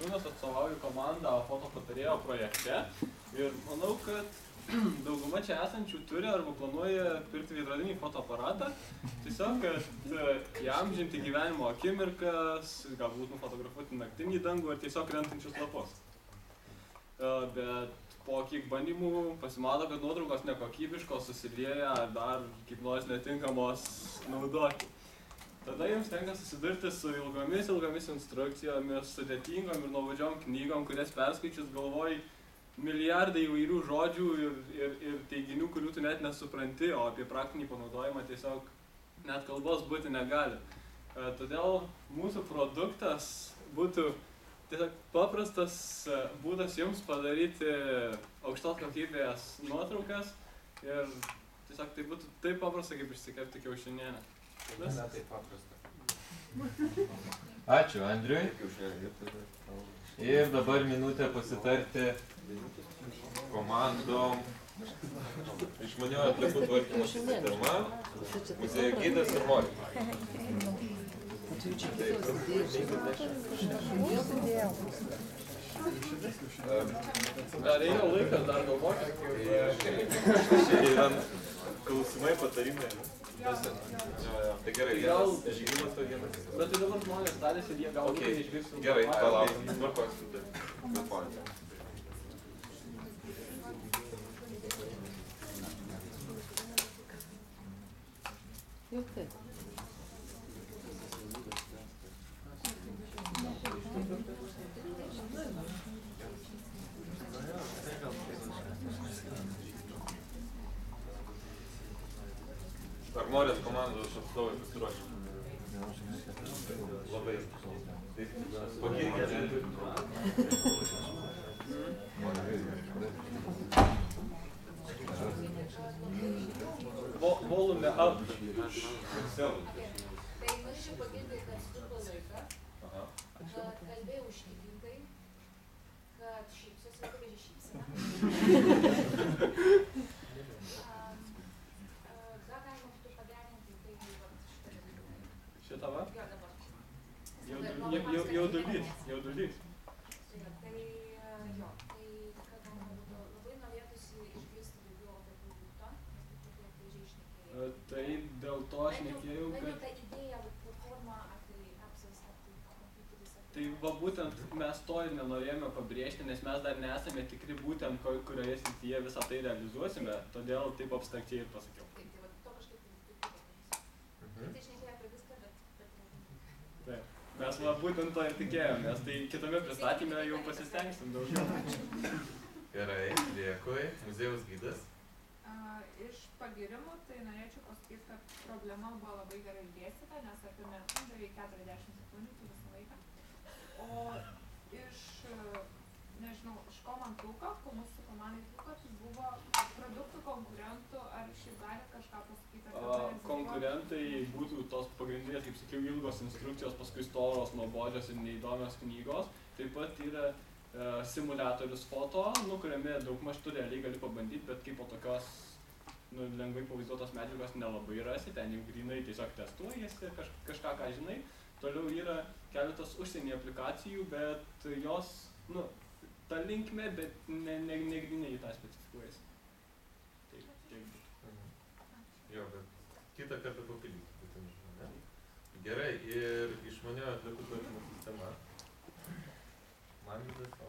Aš atstovauju komandą fotopatarėjo projekte ir manau, kad dauguma čia esančių turi arba planuoja pirkti veidrodinį fotoaparatą, tiesiog, kad įamžinti gyvenimo akimirkas, galbūt nufotografuoti naktinį dangų ar tiesiog krentančius lapus. Bet po kiek bandymų pasimato, kad nuotraukos nekokybiškos, susilieja ar dar kaip nors netinkamos naudoti. Tada jums tenka susidurti su ilgomis instrukcijomis, sudėtingom ir nuobodžiom knygom, kurias perskaičius galvoji milijardai įvairių žodžių ir teiginių, kurių tu net nesupranti, o apie praktinį panaudojimą tiesiog net kalbos būti negali. Todėl mūsų produktas būtų tiesiog paprastas būdas jums padaryti aukštos kokybės nuotraukas ir tiesiog tai būtų taip paprasta, kaip išsikepti kiaušinienę. Taip paprasta. Ačiū Andriui. Ir dabar minutę pasitarti Komandom išmaniojo atliekų tvarkymo sistema, muziejų gidas ir Monika. Ar ėjo laikas dar galvoti? Čia yra klausimai, patarimai. Tai gerai, žygimas to vienas. Bet tai dabar žmonės tarėsi ir jie galbūt neišgirstų. Gerai, palaukim. Tvarkos. Jau taip. Ar norit komandos atstovai pasiruošti? Labai. Pagirkite. Volume up. Tai norėčiau pagirti, kad sutilpo laiką, kad kalbėjau užtikrintai, kad šypsosi, akivaizdžiai šypsena. Ką galima būtų pagerinti, tai šitą dalyką. Šitą va? Jo, dabar. Jaudulys. Tai jo, tai ką galima būtų, labai norėtųsi išgirsti daugiau apie produktą, nes taip akivaizdžiai šnekėjai. Tai dėl to aš nekėjau, kad... kad... ta idėja, platforma, ar tai apsas, ar tai kompiuteris, ar Tai va būtent mes to ir nenorėjome pabrėžti, nes mes dar nesame tikri būtent, kurioje srityje visą tai realizuosime, todėl taip abstrakčiai ir pasakiau. Taip, tai va to kažkaip taip padarysiu. Tai šnekėjau apie viską, bet... Taip. Mes va būtent to ir tikėjomės, tai kitame pristatyme jau pasistengsim daugiau. Gerai, dėkui. Muziejaus gidas. Iš pagirimų tai norėčiau pasakyti, kad problema buvo labai gerai išdėstyta, nes apėmė beveik 40 sekundžių visą laiką. O iš, nežinau, iš ko man trūko, ko mūsų komandai trūko, tai buvo produktų konkurentų, ar šiaip galit kažką pasakyti? Konkurentai būtų tos pagrindinės, kaip sakiau, ilgos instrukcijos, paskui storos, nuobodžios ir neįdomios knygos. Taip pat yra simuliatorius foto, kuriame daugmaž tu realiai gali pabandyti, bet kaip po tokios lengvai pavaizduotos medžiagos nelabai rasi, ten jau grynai tiesiog testuojasi kažką, ką žinai. Toliau yra keletas užsienio aplikacijų, bet jos, ta linkme, bet ne grynai į tą specifikuojasi. Jo, bet kitą kartą papildyti. Gerai, ir išmaniojo atliekų tvarkymo sistema. Man vis dėlto.